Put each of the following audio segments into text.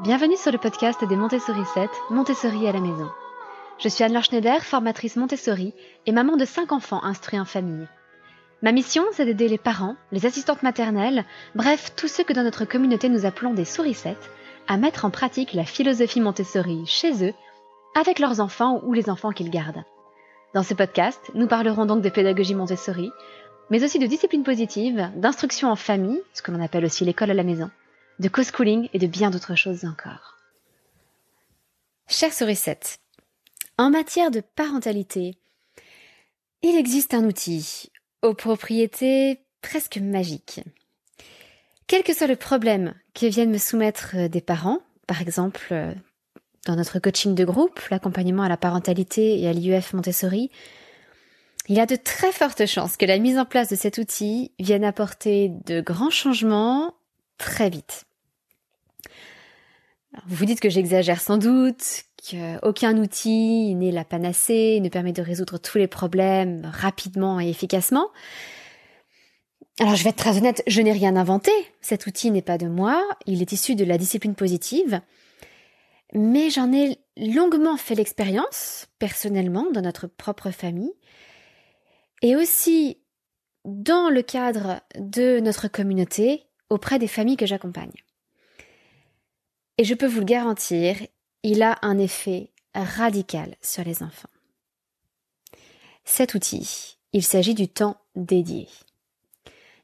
Bienvenue sur le podcast des Montessori 7, Montessori à la maison. Je suis Anne-Laure Schneider, formatrice Montessori et maman de 5 enfants instruits en famille. Ma mission, c'est d'aider les parents, les assistantes maternelles, bref, tous ceux que dans notre communauté nous appelons des souricettes, à mettre en pratique la philosophie Montessori chez eux, avec leurs enfants ou les enfants qu'ils gardent. Dans ce podcast, nous parlerons donc de pédagogie Montessori, mais aussi de discipline positive, d'instruction en famille, ce que l'on appelle aussi l'école à la maison, de co-schooling et de bien d'autres choses encore. Chers souricettes, en matière de parentalité, il existe un outil aux propriétés presque magiques. Quel que soit le problème que viennent me soumettre des parents, par exemple dans notre coaching de groupe, l'accompagnement à la parentalité et à l'IEF Montessori, il y a de très fortes chances que la mise en place de cet outil vienne apporter de grands changements très vite. Alors, vous vous dites que j'exagère sans doute, qu'aucun outil n'est la panacée, ne permet de résoudre tous les problèmes rapidement et efficacement. Alors je vais être très honnête, je n'ai rien inventé. Cet outil n'est pas de moi, il est issu de la discipline positive. Mais j'en ai longuement fait l'expérience, personnellement, dans notre propre famille. Et aussi dans le cadre de notre communauté, auprès des familles que j'accompagne. Et je peux vous le garantir, il a un effet radical sur les enfants. Cet outil, il s'agit du temps dédié.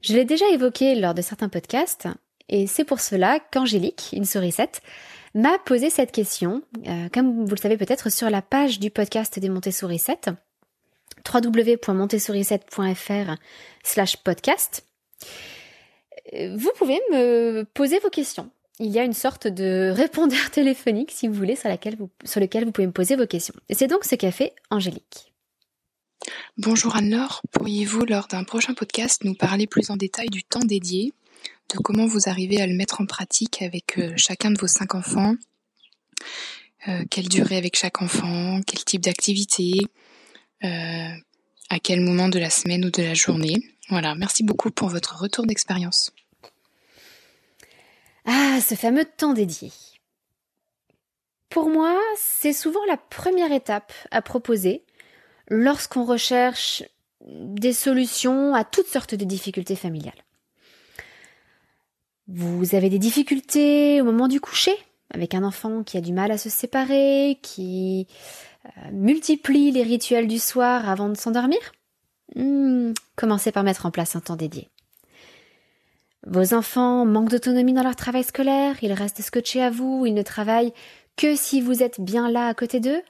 Je l'ai déjà évoqué lors de certains podcasts, et c'est pour cela qu'Angélique, une sourisette, m'a posé cette question, comme vous le savez peut-être, sur la page du podcast des Montessori 7, www.montessori7.fr/podcast. Vous pouvez me poser vos questions. Il y a une sorte de répondeur téléphonique, si vous voulez, sur lequel vous pouvez me poser vos questions. Et c'est donc ce qu'a fait Angélique. Bonjour Anne-Laure, pourriez-vous lors d'un prochain podcast nous parler plus en détail du temps dédié, de comment vous arrivez à le mettre en pratique avec chacun de vos 5 enfants, quelle durée avec chaque enfant, quel type d'activité, à quel moment de la semaine ou de la journée. Voilà, merci beaucoup pour votre retour d'expérience. Ah, ce fameux temps dédié. Pour moi, c'est souvent la première étape à proposer lorsqu'on recherche des solutions à toutes sortes de difficultés familiales. Vous avez des difficultés au moment du coucher, avec un enfant qui a du mal à se séparer, qui multiplie les rituels du soir avant de s'endormir. Commencez par mettre en place un temps dédié. Vos enfants manquent d'autonomie dans leur travail scolaire, ils restent scotchés à vous, ils ne travaillent que si vous êtes bien là à côté d'eux.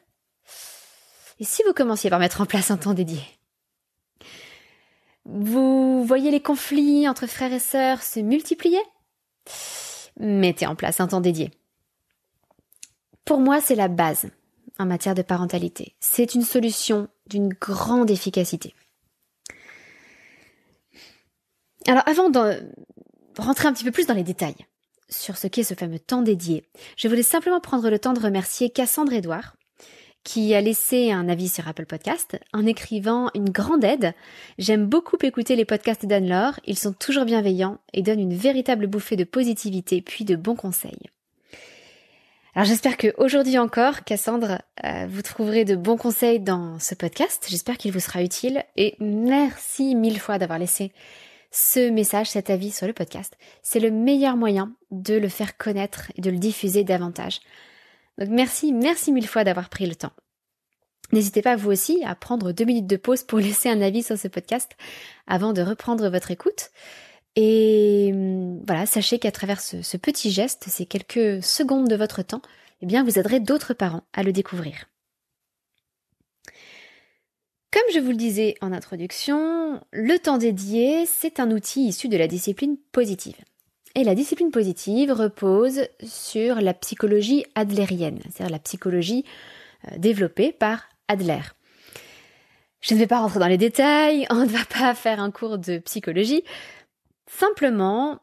Et si vous commenciez par mettre en place un temps dédié? Vous voyez les conflits entre frères et sœurs se multiplier? Mettez en place un temps dédié. Pour moi, c'est la base en matière de parentalité. C'est une solution d'une grande efficacité. Alors, avant de rentrer un petit peu plus dans les détails sur ce qu'est ce fameux temps dédié, je voulais simplement prendre le temps de remercier Cassandre Edouard, qui a laissé un avis sur Apple Podcast en écrivant une grande aide. J'aime beaucoup écouter les podcasts d'Anne-Laure, ils sont toujours bienveillants et donnent une véritable bouffée de positivité puis de bons conseils. Alors j'espère qu'aujourd'hui encore, Cassandre, vous trouverez de bons conseils dans ce podcast. J'espère qu'il vous sera utile et merci 1000 fois d'avoir laissé ce message, cet avis sur le podcast. C'est le meilleur moyen de le faire connaître et de le diffuser davantage. Donc merci 1000 fois d'avoir pris le temps. N'hésitez pas vous aussi à prendre 2 minutes de pause pour laisser un avis sur ce podcast avant de reprendre votre écoute. Et voilà, sachez qu'à travers ce petit geste, ces quelques secondes de votre temps, eh bien vous aiderez d'autres parents à le découvrir. Comme je vous le disais en introduction, le temps dédié, c'est un outil issu de la discipline positive. Et la discipline positive repose sur la psychologie adlérienne, c'est-à-dire la psychologie développée par Adler. Je ne vais pas rentrer dans les détails, on ne va pas faire un cours de psychologie. Simplement,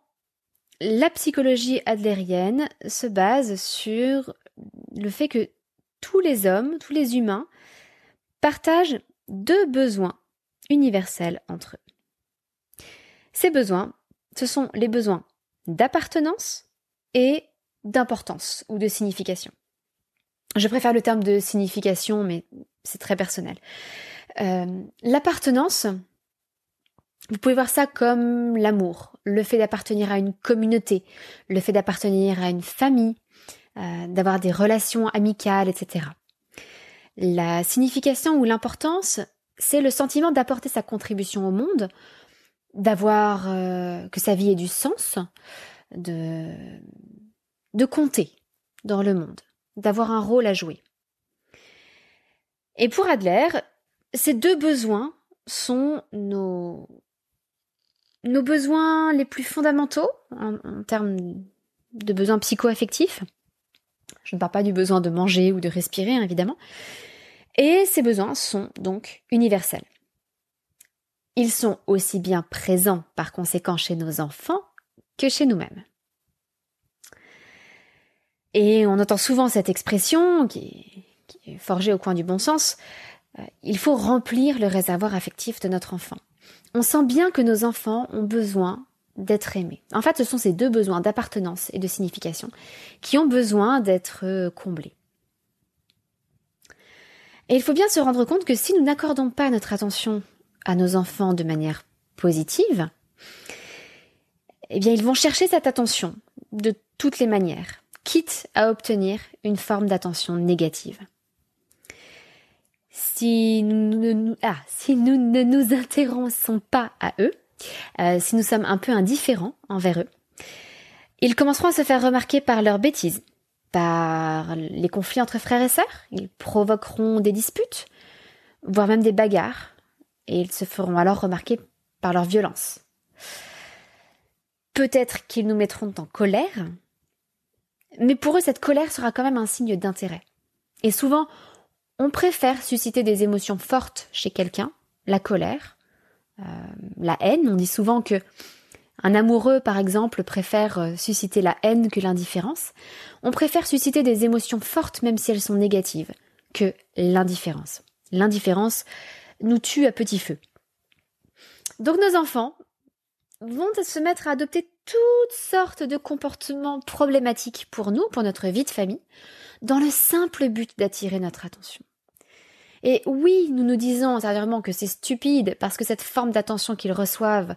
la psychologie adlérienne se base sur le fait que tous les hommes, tous les humains, partagent 2 besoins universels entre eux. Ces besoins, ce sont les besoins d'appartenance et d'importance ou de signification. Je préfère le terme de signification, mais c'est très personnel. L'appartenance, vous pouvez voir ça comme l'amour, le fait d'appartenir à une communauté, le fait d'appartenir à une famille, d'avoir des relations amicales, etc. La signification ou l'importance, c'est le sentiment d'apporter sa contribution au monde, d'avoir que sa vie ait du sens, de compter dans le monde, d'avoir un rôle à jouer. Et pour Adler, ces deux besoins sont nos besoins les plus fondamentaux en termes de besoins psycho-affectifs. Je ne parle pas du besoin de manger ou de respirer, hein, évidemment. Et ces besoins sont donc universels. Ils sont aussi bien présents par conséquent chez nos enfants que chez nous-mêmes. Et on entend souvent cette expression qui est forgée au coin du bon sens, il faut remplir le réservoir affectif de notre enfant. On sent bien que nos enfants ont besoin d'être aimés. En fait, ce sont ces deux besoins d'appartenance et de signification qui ont besoin d'être comblés. Et il faut bien se rendre compte que si nous n'accordons pas notre attention à nos enfants de manière positive, eh bien, ils vont chercher cette attention de toutes les manières, quitte à obtenir une forme d'attention négative. Si nous ne nous intéressons pas à eux, si nous sommes un peu indifférents envers eux, ils commenceront à se faire remarquer par leurs bêtises, par les conflits entre frères et sœurs, ils provoqueront des disputes, voire même des bagarres, et ils se feront alors remarquer par leur violence. Peut-être qu'ils nous mettront en colère, mais pour eux, cette colère sera quand même un signe d'intérêt. Et souvent, on préfère susciter des émotions fortes chez quelqu'un, la colère, la haine. On dit souvent que un amoureux, par exemple, préfère susciter la haine que l'indifférence. On préfère susciter des émotions fortes, même si elles sont négatives, que l'indifférence. L'indifférence nous tue à petit feu. Donc nos enfants vont se mettre à adopter toutes sortes de comportements problématiques pour nous, pour notre vie de famille, dans le simple but d'attirer notre attention. Et oui, nous nous disons intérieurement que c'est stupide parce que cette forme d'attention qu'ils reçoivent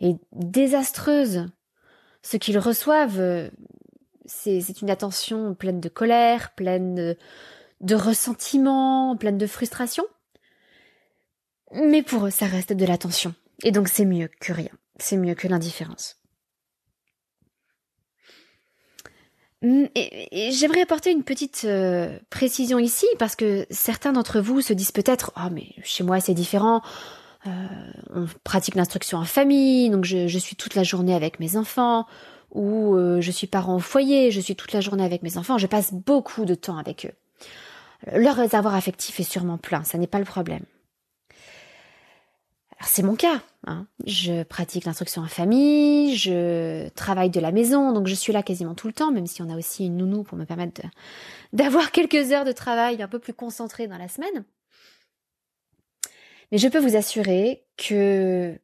est désastreuse. Ce qu'ils reçoivent, c'est une attention pleine de colère, pleine de ressentiment, pleine de frustration. Mais pour eux, ça reste de l'attention. Et donc c'est mieux que rien. C'est mieux que l'indifférence. Et j'aimerais apporter une petite précision ici, parce que certains d'entre vous se disent peut-être « Ah, mais chez moi c'est différent, on pratique l'instruction en famille, donc je suis toute la journée avec mes enfants, ou je suis parent au foyer, je suis toute la journée avec mes enfants, je passe beaucoup de temps avec eux. Leur réservoir affectif est sûrement plein, ça n'est pas le problème. » Alors c'est mon cas, hein. Je pratique l'instruction en famille, je travaille de la maison, donc je suis là quasiment tout le temps, même si on a aussi une nounou pour me permettre d'avoir quelques heures de travail un peu plus concentrées dans la semaine. Mais je peux vous assurer que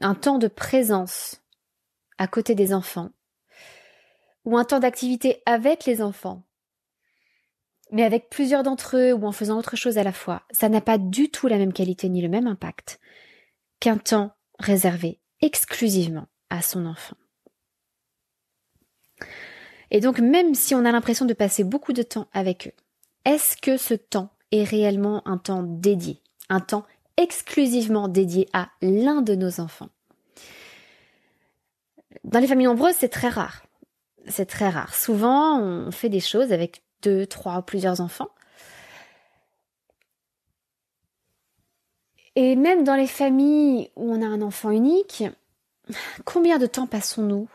un temps de présence à côté des enfants, ou un temps d'activité avec les enfants, mais avec plusieurs d'entre eux ou en faisant autre chose à la fois, ça n'a pas du tout la même qualité ni le même impact qu'un temps réservé exclusivement à son enfant. Et donc, même si on a l'impression de passer beaucoup de temps avec eux, est-ce que ce temps est réellement un temps dédié, un temps exclusivement dédié à l'un de nos enfants? Dans les familles nombreuses, c'est très rare. C'est très rare. Souvent, on fait des choses avec 2, 3 ou plusieurs enfants. Et même dans les familles où on a un enfant unique, combien de temps passons-nous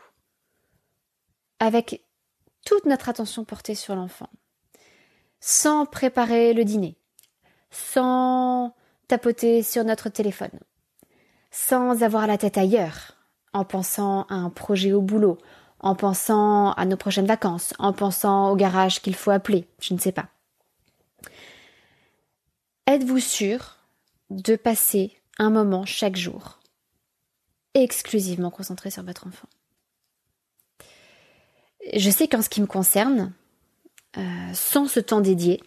avec toute notre attention portée sur l'enfant, sans préparer le dîner, sans tapoter sur notre téléphone, sans avoir la tête ailleurs, en pensant à un projet au boulot, en pensant à nos prochaines vacances, en pensant au garage qu'il faut appeler, je ne sais pas. Êtes-vous sûr de passer un moment chaque jour exclusivement concentré sur votre enfant? Je sais qu'en ce qui me concerne, sans ce temps dédié,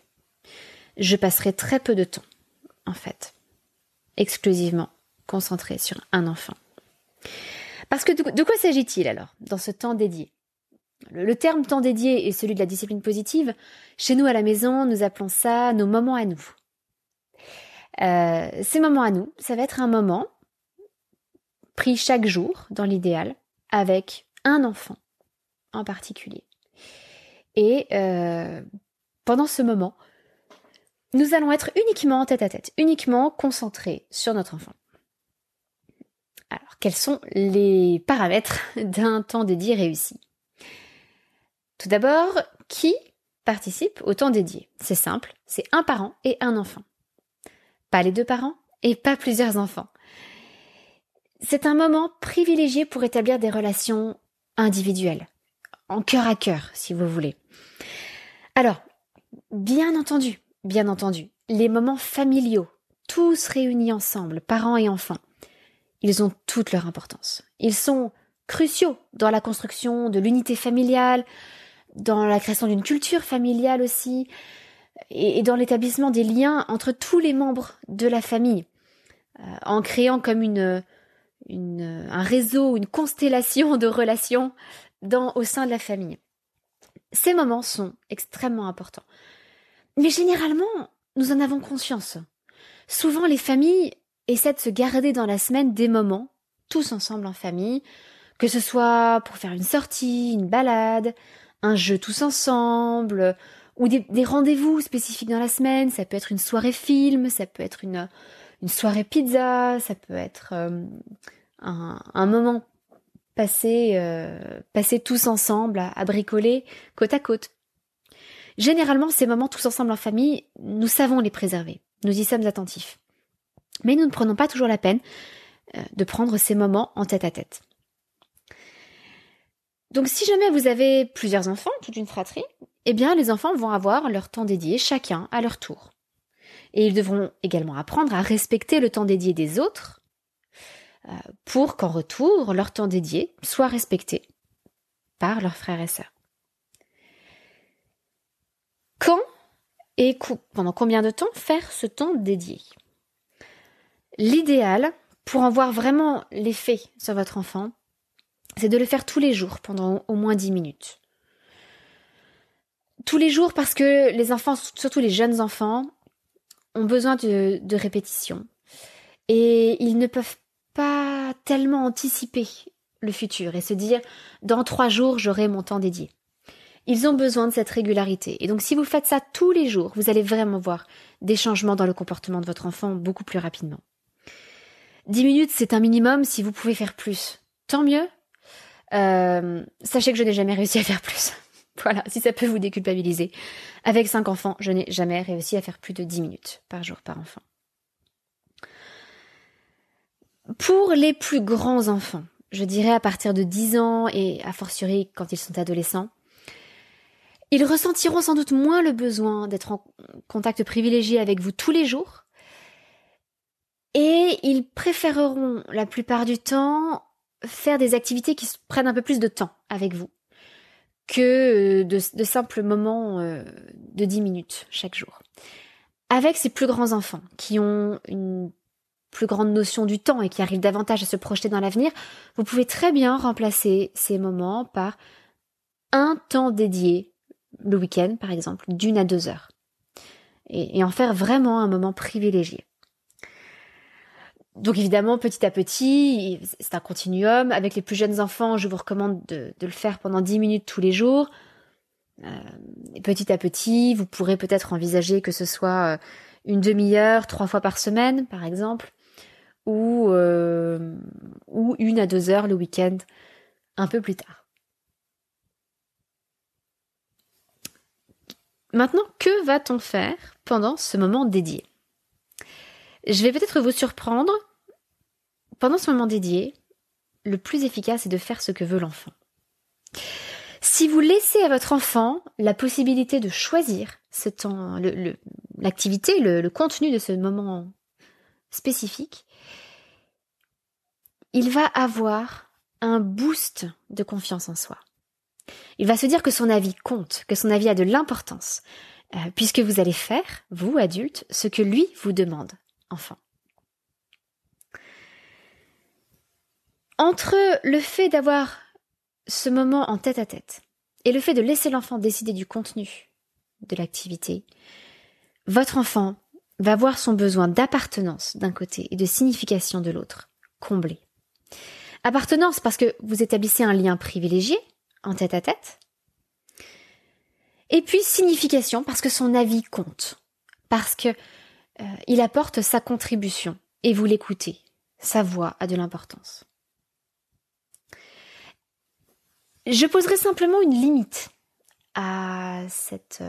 je passerai très peu de temps, en fait, exclusivement concentrée sur un enfant. Parce que de quoi s'agit-il alors, dans ce temps dédié ? Le terme temps dédié est celui de la discipline positive. Chez nous à la maison, nous appelons ça nos moments à nous. Ces moments à nous, ça va être un moment pris chaque jour, dans l'idéal, avec un enfant en particulier. Et pendant ce moment, nous allons être uniquement en tête-à-tête, uniquement concentrés sur notre enfant. Alors, quels sont les paramètres d'un temps dédié réussi ? Tout d'abord, qui participe au temps dédié ? C'est simple, c'est un parent et un enfant. Pas les deux parents et pas plusieurs enfants. C'est un moment privilégié pour établir des relations individuelles, en cœur à cœur, si vous voulez. Alors, bien entendu, les moments familiaux, tous réunis ensemble, parents et enfants, ils ont toute leur importance. Ils sont cruciaux dans la construction de l'unité familiale, dans la création d'une culture familiale aussi, et dans l'établissement des liens entre tous les membres de la famille, en créant comme un réseau, une constellation de relations au sein de la famille. Ces moments sont extrêmement importants. Mais généralement, nous en avons conscience. Souvent, les familles essaient de se garder dans la semaine des moments, tous ensemble en famille, que ce soit pour faire une sortie, une balade, un jeu tous ensemble, ou des rendez-vous spécifiques dans la semaine. Ça peut être une soirée film, ça peut être une soirée pizza, ça peut être un moment passé tous ensemble à bricoler côte à côte. Généralement, ces moments tous ensemble en famille, nous savons les préserver, nous y sommes attentifs. Mais nous ne prenons pas toujours la peine de prendre ces moments en tête-à-tête. Donc si jamais vous avez plusieurs enfants, toute une fratrie, eh bien les enfants vont avoir leur temps dédié, chacun à leur tour. Et ils devront également apprendre à respecter le temps dédié des autres pour qu'en retour, leur temps dédié soit respecté par leurs frères et sœurs. Quand et pendant combien de temps faire ce temps dédié ? L'idéal, pour en voir vraiment l'effet sur votre enfant, c'est de le faire tous les jours pendant au moins 10 minutes. Tous les jours parce que les enfants, surtout les jeunes enfants, ont besoin de répétition. Et ils ne peuvent pas tellement anticiper le futur et se dire « dans 3 jours, j'aurai mon temps dédié ». Ils ont besoin de cette régularité. Et donc si vous faites ça tous les jours, vous allez vraiment voir des changements dans le comportement de votre enfant beaucoup plus rapidement. 10 minutes, c'est un minimum. Si vous pouvez faire plus, tant mieux. Sachez que je n'ai jamais réussi à faire plus. Voilà, si ça peut vous déculpabiliser. Avec 5 enfants, je n'ai jamais réussi à faire plus de 10 minutes par jour par enfant. Pour les plus grands enfants, je dirais à partir de 10 ans et a fortiori quand ils sont adolescents, ils ressentiront sans doute moins le besoin d'être en contact privilégié avec vous tous les jours et ils préféreront la plupart du temps faire des activités qui prennent un peu plus de temps avec vous que de simples moments de 10 minutes chaque jour. Avec ces plus grands enfants qui ont une plus grande notion du temps et qui arrivent davantage à se projeter dans l'avenir, vous pouvez très bien remplacer ces moments par un temps dédié, le week-end par exemple, d'1 à 2 heures. Et en faire vraiment un moment privilégié. Donc évidemment, petit à petit, c'est un continuum. Avec les plus jeunes enfants, je vous recommande de le faire pendant 10 minutes tous les jours. Et petit à petit, vous pourrez peut-être envisager que ce soit une demi-heure, 3 fois par semaine, par exemple, ou 1 à 2 heures le week-end, un peu plus tard. Maintenant, que va-t-on faire pendant ce moment dédié ? Je vais peut-être vous surprendre. Pendant ce moment dédié, le plus efficace est de faire ce que veut l'enfant. Si vous laissez à votre enfant la possibilité de choisir ce temps, l'activité, le contenu de ce moment spécifique, il va avoir un boost de confiance en soi. Il va se dire que son avis compte, que son avis a de l'importance, puisque vous allez faire, vous, adultes, ce que lui vous demande, enfant. Entre le fait d'avoir ce moment en tête-à-tête et le fait de laisser l'enfant décider du contenu de l'activité, votre enfant va voir son besoin d'appartenance d'un côté et de signification de l'autre comblé. Appartenance parce que vous établissez un lien privilégié en tête-à-tête. Et puis signification parce que son avis compte, parce que il apporte sa contribution et vous l'écoutez. Sa voix a de l'importance. Je poserai simplement une limite à cette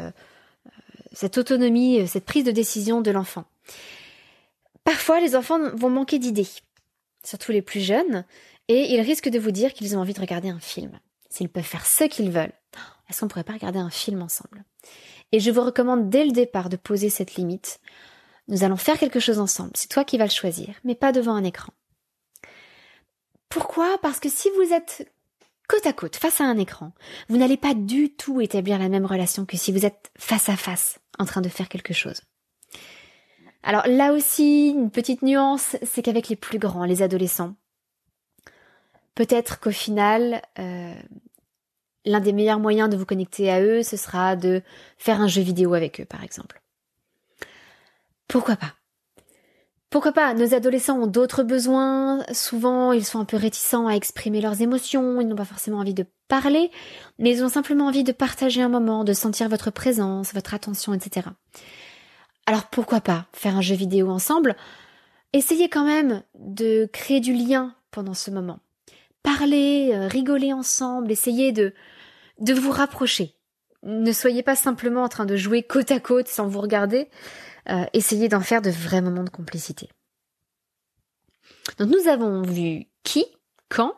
autonomie, cette prise de décision de l'enfant. Parfois, les enfants vont manquer d'idées, surtout les plus jeunes, et ils risquent de vous dire qu'ils ont envie de regarder un film. S'ils peuvent faire ce qu'ils veulent, est-ce qu'on ne pourrait pas regarder un film ensemble? Et je vous recommande dès le départ de poser cette limite. Nous allons faire quelque chose ensemble, c'est toi qui vas le choisir, mais pas devant un écran. Pourquoi? Parce que si vous êtes côte à côte, face à un écran, vous n'allez pas du tout établir la même relation que si vous êtes face à face, en train de faire quelque chose. Alors là aussi, une petite nuance, c'est qu'avec les plus grands, les adolescents, peut-être qu'au final, l'un des meilleurs moyens de vous connecter à eux, ce sera de faire un jeu vidéo avec eux, par exemple. Pourquoi pas? Pourquoi pas? Nos adolescents ont d'autres besoins, souvent ils sont un peu réticents à exprimer leurs émotions, ils n'ont pas forcément envie de parler, mais ils ont simplement envie de partager un moment, de sentir votre présence, votre attention, etc. Alors pourquoi pas faire un jeu vidéo ensemble? Essayez quand même de créer du lien pendant ce moment. Parlez, rigolez ensemble, essayez de vous rapprocher. Ne soyez pas simplement en train de jouer côte à côte sans vous regarder. Essayez d'en faire de vrais moments de complicité. Donc nous avons vu qui, quand,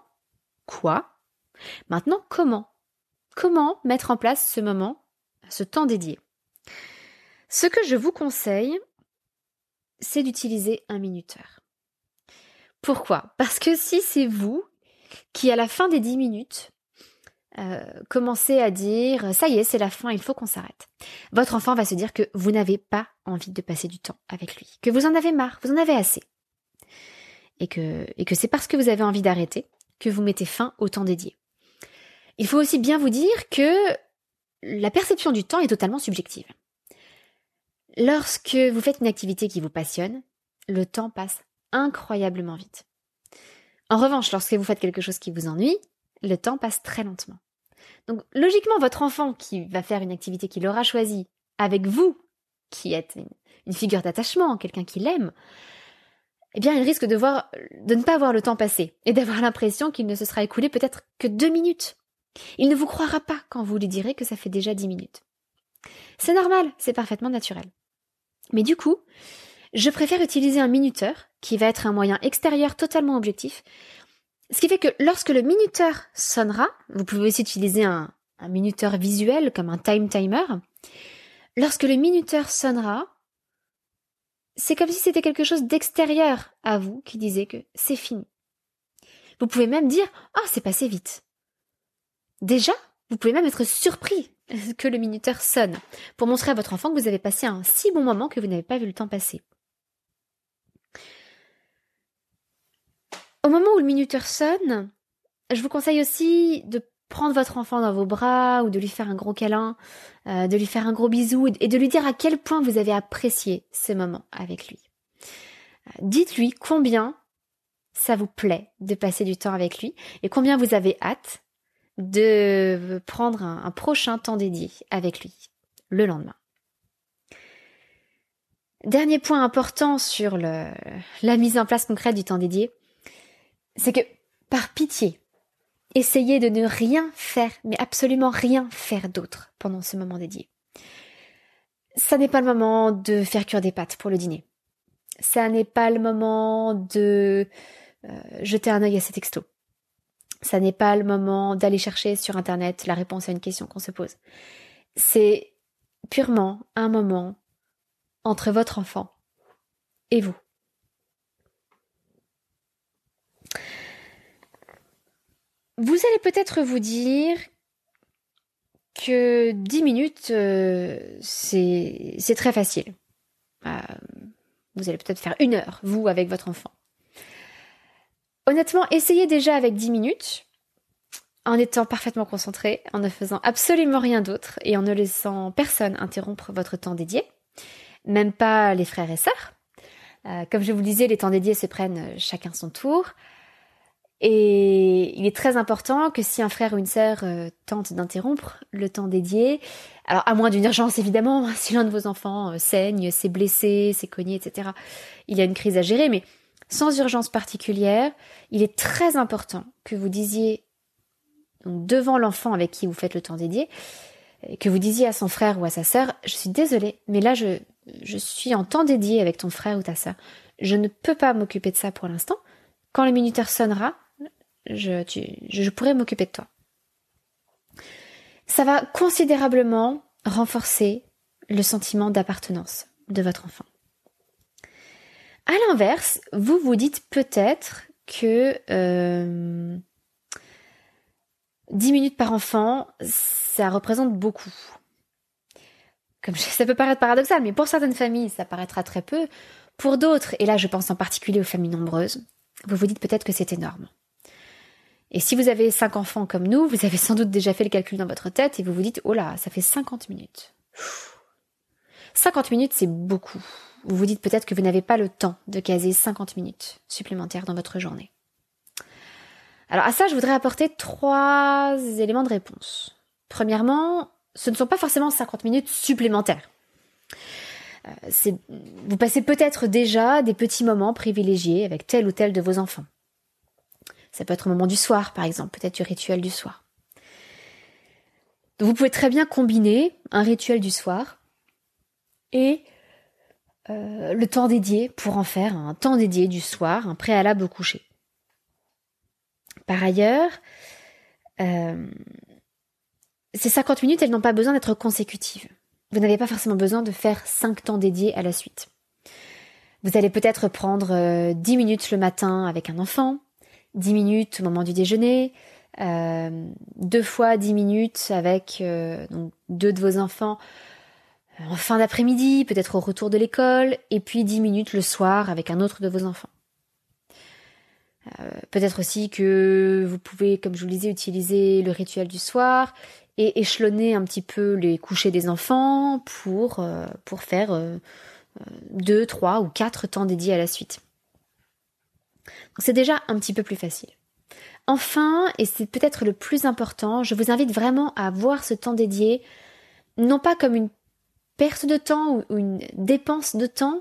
quoi. Maintenant, comment? Comment mettre en place ce moment, ce temps dédié? Ce que je vous conseille, c'est d'utiliser un minuteur. Pourquoi? Parce que si c'est vous qui, à la fin des 10 minutes, commencez à dire « ça y est, c'est la fin, il faut qu'on s'arrête », votre enfant va se dire que vous n'avez pas envie de passer du temps avec lui, que vous en avez marre, vous en avez assez. Et que c'est parce que vous avez envie d'arrêter que vous mettez fin au temps dédié. Il faut aussi bien vous dire que la perception du temps est totalement subjective. Lorsque vous faites une activité qui vous passionne, le temps passe incroyablement vite. En revanche, lorsque vous faites quelque chose qui vous ennuie, le temps passe très lentement. Donc logiquement, votre enfant qui va faire une activité qu'il aura choisie avec vous, qui êtes une figure d'attachement, quelqu'un qui l'aime, eh bien il risque de ne pas voir le temps passer et d'avoir l'impression qu'il ne se sera écoulé peut-être que 2 minutes. Il ne vous croira pas quand vous lui direz que ça fait déjà 10 minutes. C'est normal, c'est parfaitement naturel. Mais du coup, je préfère utiliser un minuteur, qui va être un moyen extérieur totalement objectif, ce qui fait que lorsque le minuteur sonnera, vous pouvez aussi utiliser un minuteur visuel comme un time timer, lorsque le minuteur sonnera, c'est comme si c'était quelque chose d'extérieur à vous qui disait que c'est fini. Vous pouvez même dire « oh, c'est passé vite ». Déjà, vous pouvez même être surpris que le minuteur sonne pour montrer à votre enfant que vous avez passé un si bon moment que vous n'avez pas vu le temps passer. Au moment où le minuteur sonne, je vous conseille aussi de prendre votre enfant dans vos bras ou de lui faire un gros câlin, de lui faire un gros bisou et de lui dire à quel point vous avez apprécié ce moment avec lui. Dites-lui combien ça vous plaît de passer du temps avec lui et combien vous avez hâte de prendre un prochain temps dédié avec lui le lendemain. Dernier point important sur la mise en place concrète du temps dédié, c'est que par pitié, essayez de ne rien faire, mais absolument rien faire d'autre pendant ce moment dédié. Ça n'est pas le moment de faire cuire des pâtes pour le dîner. Ça n'est pas le moment de jeter un œil à ses textos. Ça n'est pas le moment d'aller chercher sur Internet la réponse à une question qu'on se pose. C'est purement un moment entre votre enfant et vous. Vous allez peut-être vous dire que 10 minutes, c'est très facile. Vous allez peut-être faire 1 heure, vous, avec votre enfant. Honnêtement, essayez déjà avec 10 minutes, en étant parfaitement concentré, en ne faisant absolument rien d'autre et en ne laissant personne interrompre votre temps dédié, même pas les frères et sœurs. Comme je vous le disais, les temps dédiés se prennent chacun son tour. Et il est très important que si un frère ou une sœur tente d'interrompre le temps dédié, alors à moins d'une urgence évidemment, si l'un de vos enfants saigne, s'est blessé, s'est cogné, etc., il y a une crise à gérer, mais sans urgence particulière, il est très important que vous disiez, donc devant l'enfant avec qui vous faites le temps dédié, que vous disiez à son frère ou à sa sœur, je suis désolée, mais là je suis en temps dédié avec ton frère ou ta sœur, je ne peux pas m'occuper de ça pour l'instant, quand le minuteur sonnera, je pourrais m'occuper de toi. Ça va considérablement renforcer le sentiment d'appartenance de votre enfant. À l'inverse, vous vous dites peut-être que 10 minutes par enfant, ça représente beaucoup. Ça peut paraître paradoxal, mais pour certaines familles, ça paraîtra très peu. Pour d'autres, et là je pense en particulier aux familles nombreuses, vous vous dites peut-être que c'est énorme. Et si vous avez 5 enfants comme nous, vous avez sans doute déjà fait le calcul dans votre tête et vous vous dites « Oh là, ça fait 50 minutes ». 50 minutes, c'est beaucoup. Vous vous dites peut-être que vous n'avez pas le temps de caser 50 minutes supplémentaires dans votre journée. Alors à ça, je voudrais apporter 3 éléments de réponse. Premièrement, ce ne sont pas forcément 50 minutes supplémentaires. Vous passez peut-être déjà des petits moments privilégiés avec tel ou tel de vos enfants. Ça peut être au moment du soir, par exemple, peut-être du rituel du soir. Donc vous pouvez très bien combiner un rituel du soir et le temps dédié pour en faire un temps dédié du soir, un préalable au coucher. Par ailleurs, ces 50 minutes, elles n'ont pas besoin d'être consécutives. Vous n'avez pas forcément besoin de faire 5 temps dédiés à la suite. Vous allez peut-être prendre 10 minutes le matin avec un enfant, 10 minutes au moment du déjeuner, 2 fois 10 minutes avec donc 2 de vos enfants en fin d'après-midi, peut-être au retour de l'école, et puis 10 minutes le soir avec un autre de vos enfants. Peut-être aussi que vous pouvez, comme je vous le disais, utiliser le rituel du soir et échelonner un petit peu les couchers des enfants pour faire 2, 3 ou 4 temps dédiés à la suite. Donc c'est déjà un petit peu plus facile. Enfin, et c'est peut-être le plus important, je vous invite vraiment à voir ce temps dédié, non pas comme une perte de temps ou une dépense de temps,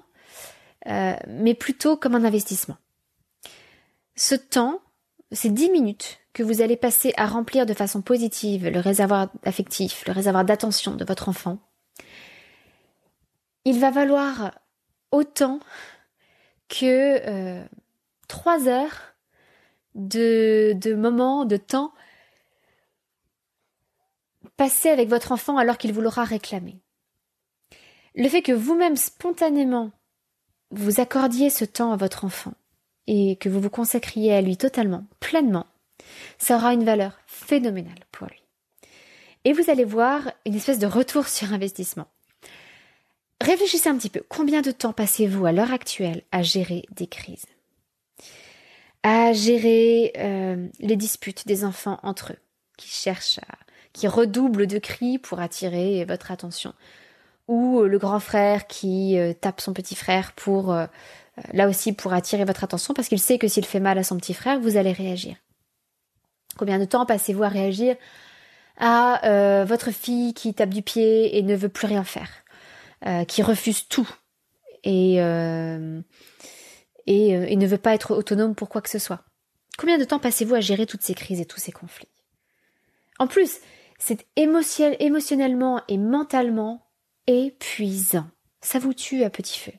mais plutôt comme un investissement. Ce temps, ces 10 minutes que vous allez passer à remplir de façon positive le réservoir affectif, le réservoir d'attention de votre enfant, il va valoir autant que 3 heures de moments, de temps passés avec votre enfant alors qu'il vous l'aura réclamé. Le fait que vous-même spontanément vous accordiez ce temps à votre enfant et que vous vous consacriez à lui totalement, pleinement, ça aura une valeur phénoménale pour lui. Et vous allez voir une espèce de retour sur investissement. Réfléchissez un petit peu. Combien de temps passez-vous à l'heure actuelle à gérer des crises ? À gérer les disputes des enfants entre eux, qui redoublent de cris pour attirer votre attention. Ou le grand frère qui tape son petit frère là aussi pour attirer votre attention parce qu'il sait que s'il fait mal à son petit frère, vous allez réagir. Combien de temps passez-vous à réagir à votre fille qui tape du pied et ne veut plus rien faire, qui refuse tout et ne veut pas être autonome pour quoi que ce soit? Combien de temps passez-vous à gérer toutes ces crises et tous ces conflits? En plus, c'est émotionnellement et mentalement épuisant. Ça vous tue à petit feu.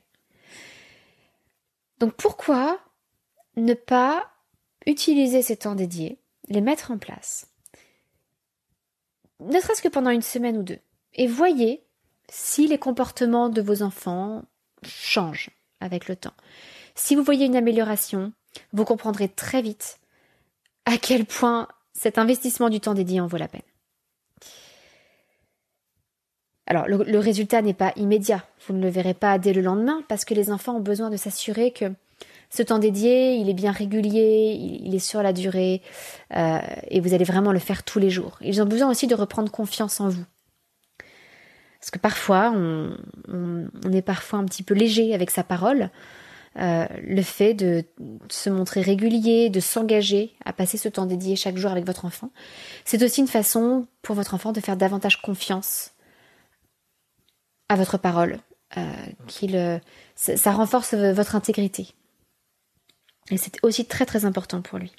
Donc pourquoi ne pas utiliser ces temps dédiés, les mettre en place, ne serait-ce que pendant 1 semaine ou 2, et voyez si les comportements de vos enfants changent avec le temps. Si vous voyez une amélioration, vous comprendrez très vite à quel point cet investissement du temps dédié en vaut la peine. Alors, le résultat n'est pas immédiat. Vous ne le verrez pas dès le lendemain parce que les enfants ont besoin de s'assurer que ce temps dédié, il est bien régulier, il est sur la durée et vous allez vraiment le faire tous les jours. Ils ont besoin aussi de reprendre confiance en vous. Parce que parfois, on est parfois un petit peu léger avec sa parole. Le fait de se montrer régulier, de s'engager à passer ce temps dédié chaque jour avec votre enfant, c'est aussi une façon pour votre enfant de faire davantage confiance à votre parole, ça renforce votre intégrité. Et c'est aussi très très important pour lui.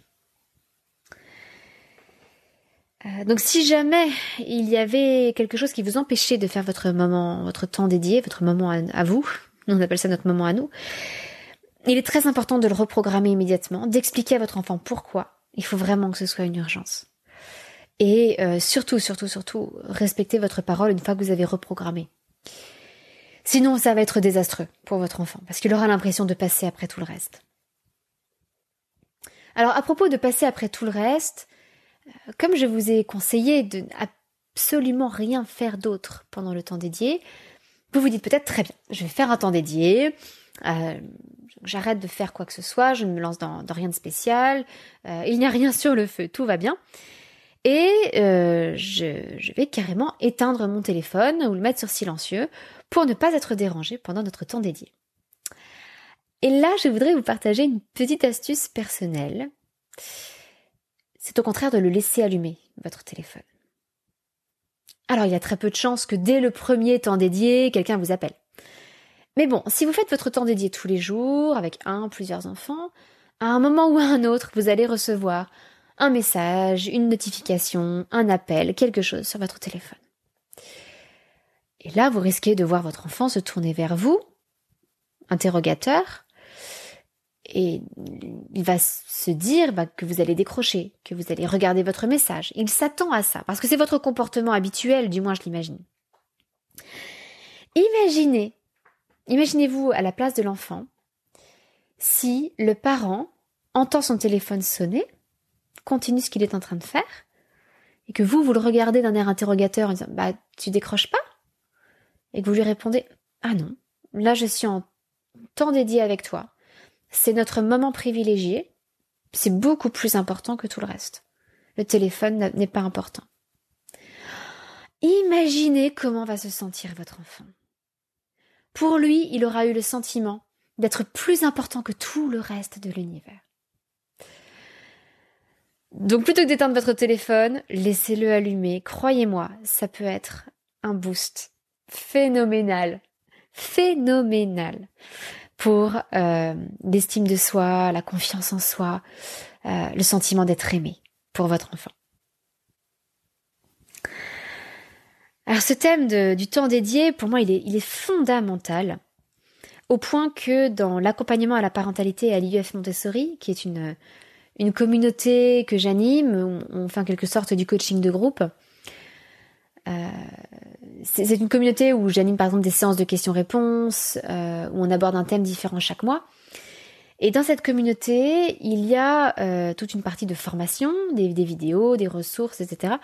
Donc si jamais il y avait quelque chose qui vous empêchait de faire votre temps dédié, votre moment à vous, on appelle ça notre moment à nous, il est très important de le reprogrammer immédiatement, d'expliquer à votre enfant pourquoi il faut vraiment que ce soit une urgence. Et surtout, respectez votre parole une fois que vous avez reprogrammé. Sinon, ça va être désastreux pour votre enfant, parce qu'il aura l'impression de passer après tout le reste. Alors, à propos de passer après tout le reste, comme je vous ai conseillé de absolument rien faire d'autre pendant le temps dédié, vous vous dites peut-être très bien, je vais faire un temps dédié, j'arrête de faire quoi que ce soit, je ne me lance dans rien de spécial, il n'y a rien sur le feu, tout va bien. Et je vais carrément éteindre mon téléphone ou le mettre sur silencieux pour ne pas être dérangée pendant notre temps dédié. Et là, je voudrais vous partager une petite astuce personnelle. C'est au contraire de le laisser allumer, votre téléphone. Alors, il y a très peu de chances que dès le premier temps dédié, quelqu'un vous appelle. Mais bon, si vous faites votre temps dédié tous les jours, avec plusieurs enfants, à un moment ou à un autre, vous allez recevoir un message, une notification, un appel, quelque chose sur votre téléphone. Et là, vous risquez de voir votre enfant se tourner vers vous, interrogateur, et il va se dire que vous allez décrocher, que vous allez regarder votre message. Il s'attend à ça, parce que c'est votre comportement habituel, du moins je l'imagine. Imaginez-vous à la place de l'enfant, si le parent entend son téléphone sonner, continue ce qu'il est en train de faire, et que vous le regardez d'un air interrogateur en disant « tu décroches pas ?» et que vous lui répondez « ah non, là je suis en temps dédié avec toi, c'est notre moment privilégié, c'est beaucoup plus important que tout le reste. Le téléphone n'est pas important. » Imaginez comment va se sentir votre enfant. Pour lui, il aura eu le sentiment d'être plus important que tout le reste de l'univers. Donc plutôt que d'éteindre votre téléphone, laissez-le allumer. Croyez-moi, ça peut être un boost phénoménal pour l'estime de soi, la confiance en soi, le sentiment d'être aimé pour votre enfant. Alors ce thème du temps dédié, pour moi, il est fondamental, au point que dans l'accompagnement à la parentalité à l'IUF Montessori, qui est une communauté que j'anime, on fait en quelque sorte du coaching de groupe. C'est une communauté où j'anime par exemple des séances de questions-réponses, où on aborde un thème différent chaque mois. Et dans cette communauté, il y a toute une partie de formation, des vidéos, des ressources, etc.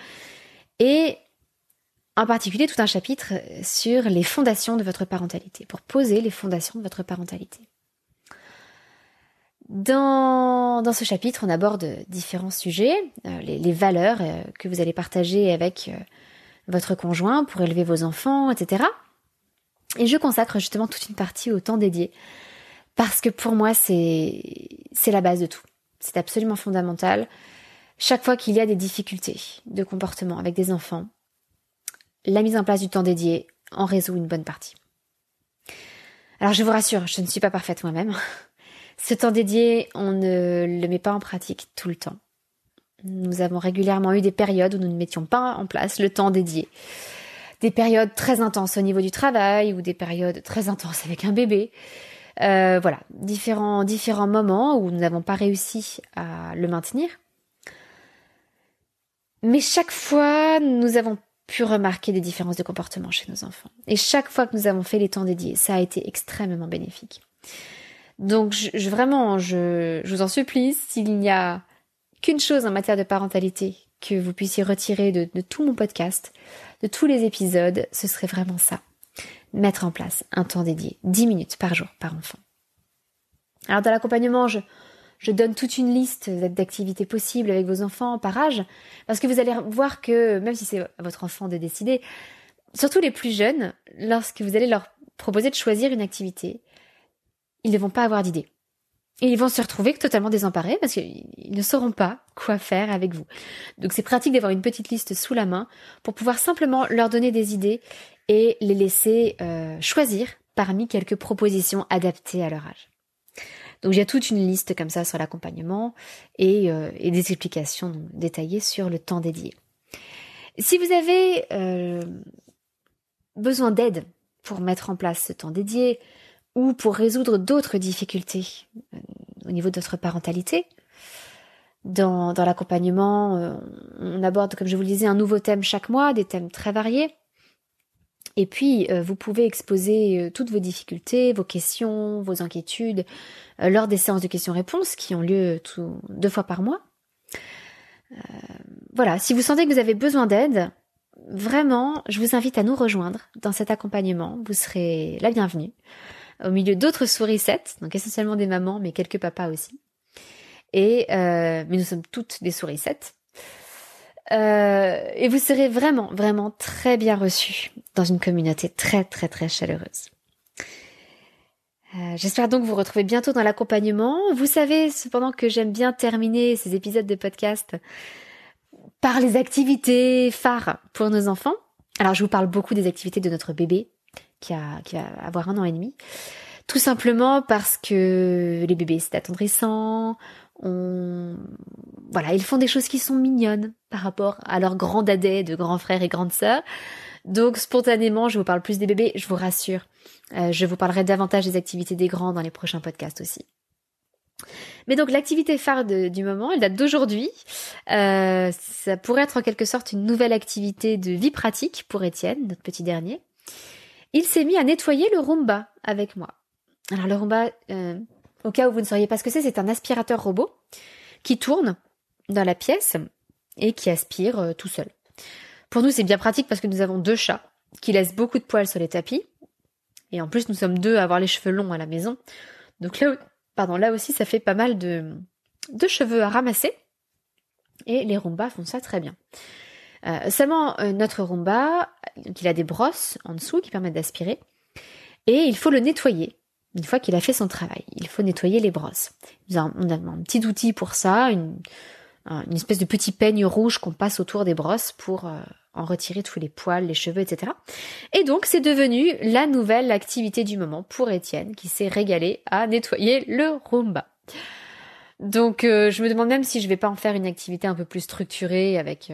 Et en particulier tout un chapitre sur les fondations de votre parentalité, pour poser les fondations de votre parentalité. Dans ce chapitre, on aborde différents sujets, les valeurs que vous allez partager avec votre conjoint pour élever vos enfants, etc. Et je consacre justement toute une partie au temps dédié, parce que pour moi, c'est la base de tout. C'est absolument fondamental. Chaque fois qu'il y a des difficultés de comportement avec des enfants, la mise en place du temps dédié en résout une bonne partie. Alors je vous rassure, je ne suis pas parfaite moi-même. Ce temps dédié, on ne le met pas en pratique tout le temps. Nous avons régulièrement eu des périodes où nous ne mettions pas en place le temps dédié. Des périodes très intenses au niveau du travail ou des périodes très intenses avec un bébé. Voilà, différents moments où nous n'avons pas réussi à le maintenir. Mais chaque fois, nous avons pu remarquer des différences de comportement chez nos enfants. Et chaque fois que nous avons fait les temps dédiés, ça a été extrêmement bénéfique. Donc je vous en supplie, s'il n'y a qu'une chose en matière de parentalité que vous puissiez retirer de tout mon podcast, de tous les épisodes, ce serait vraiment ça. Mettre en place un temps dédié, 10 minutes par jour par enfant. Alors dans l'accompagnement, je donne toute une liste d'activités possibles avec vos enfants par âge, parce que vous allez voir que, même si c'est à votre enfant de décider, surtout les plus jeunes, lorsque vous allez leur proposer de choisir une activité, ils ne vont pas avoir d'idée. Et ils vont se retrouver totalement désemparés parce qu'ils ne sauront pas quoi faire avec vous. Donc c'est pratique d'avoir une petite liste sous la main pour pouvoir simplement leur donner des idées et les laisser choisir parmi quelques propositions adaptées à leur âge. Donc il y a toute une liste comme ça sur l'accompagnement et des explications détaillées sur le temps dédié. Si vous avez besoin d'aide pour mettre en place ce temps dédié ou pour résoudre d'autres difficultés au niveau de votre parentalité, dans l'accompagnement, on aborde, comme je vous le disais, un nouveau thème chaque mois, des thèmes très variés. Et puis, vous pouvez exposer toutes vos difficultés, vos questions, vos inquiétudes lors des séances de questions-réponses qui ont lieu 2 fois par mois. Voilà, si vous sentez que vous avez besoin d'aide, vraiment, je vous invite à nous rejoindre dans cet accompagnement. Vous serez la bienvenue au milieu d'autres sourissettes, donc essentiellement des mamans, mais quelques papas aussi. Mais nous sommes toutes des sourissettes. Et vous serez vraiment, vraiment très bien reçus dans une communauté très, très, très chaleureuse. J'espère donc vous retrouver bientôt dans l'accompagnement. Vous savez cependant que j'aime bien terminer ces épisodes de podcast par les activités phares pour nos enfants. Alors je vous parle beaucoup des activités de notre bébé qui va avoir 1 an et demi. Tout simplement parce que les bébés c'est attendrissant. Voilà, ils font des choses qui sont mignonnes par rapport à leurs grands dadais de grands frères et grandes sœurs. Donc spontanément, je vous parle plus des bébés, je vous rassure. Je vous parlerai davantage des activités des grands dans les prochains podcasts aussi. Mais donc l'activité phare du moment, elle date d'aujourd'hui. Ça pourrait être en quelque sorte une nouvelle activité de vie pratique pour Étienne, notre petit dernier. Il s'est mis à nettoyer le Roomba avec moi. Alors le Roomba, au cas où vous ne sauriez pas ce que c'est un aspirateur robot qui tourne dans la pièce et qui aspire tout seul. Pour nous, c'est bien pratique parce que nous avons 2 chats qui laissent beaucoup de poils sur les tapis. Et en plus, nous sommes 2 à avoir les cheveux longs à la maison. Donc là aussi, ça fait pas mal de cheveux à ramasser. Et les Roombas font ça très bien. Seulement, notre Roomba, il a des brosses en dessous qui permettent d'aspirer. Et il faut le nettoyer. Une fois qu'il a fait son travail, il faut nettoyer les brosses. On a un petit outil pour ça, une espèce de petit peigne rouge qu'on passe autour des brosses pour en retirer tous les poils, les cheveux, etc. Et donc, c'est devenu la nouvelle activité du moment pour Étienne, qui s'est régalé à nettoyer le Roomba. Donc, je me demande même si je vais pas en faire une activité un peu plus structurée avec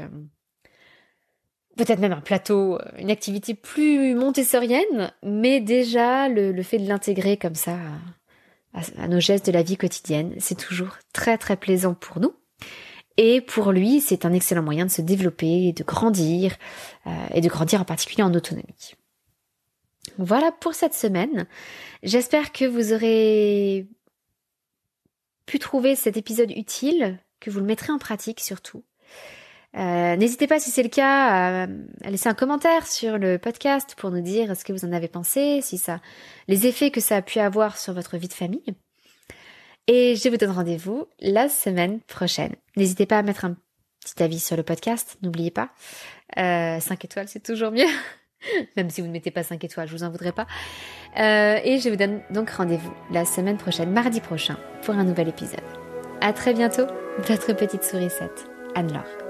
peut-être même un plateau, une activité plus montessorienne, mais déjà, le fait de l'intégrer comme ça à nos gestes de la vie quotidienne, c'est toujours très, très plaisant pour nous. Et pour lui, c'est un excellent moyen de se développer, de grandir, et de grandir en particulier en autonomie. Voilà pour cette semaine. J'espère que vous aurez pu trouver cet épisode utile, que vous le mettrez en pratique surtout. N'hésitez pas, si c'est le cas, à laisser un commentaire sur le podcast pour nous dire ce que vous en avez pensé, les effets que ça a pu avoir sur votre vie de famille. Et je vous donne rendez-vous la semaine prochaine. N'hésitez pas à mettre un petit avis sur le podcast, n'oubliez pas. 5 étoiles, c'est toujours mieux. Même si vous ne mettez pas 5 étoiles, je vous en voudrais pas. Et je vous donne donc rendez-vous la semaine prochaine, mardi prochain, pour un nouvel épisode. À très bientôt, votre petite sourisette, Anne-Laure.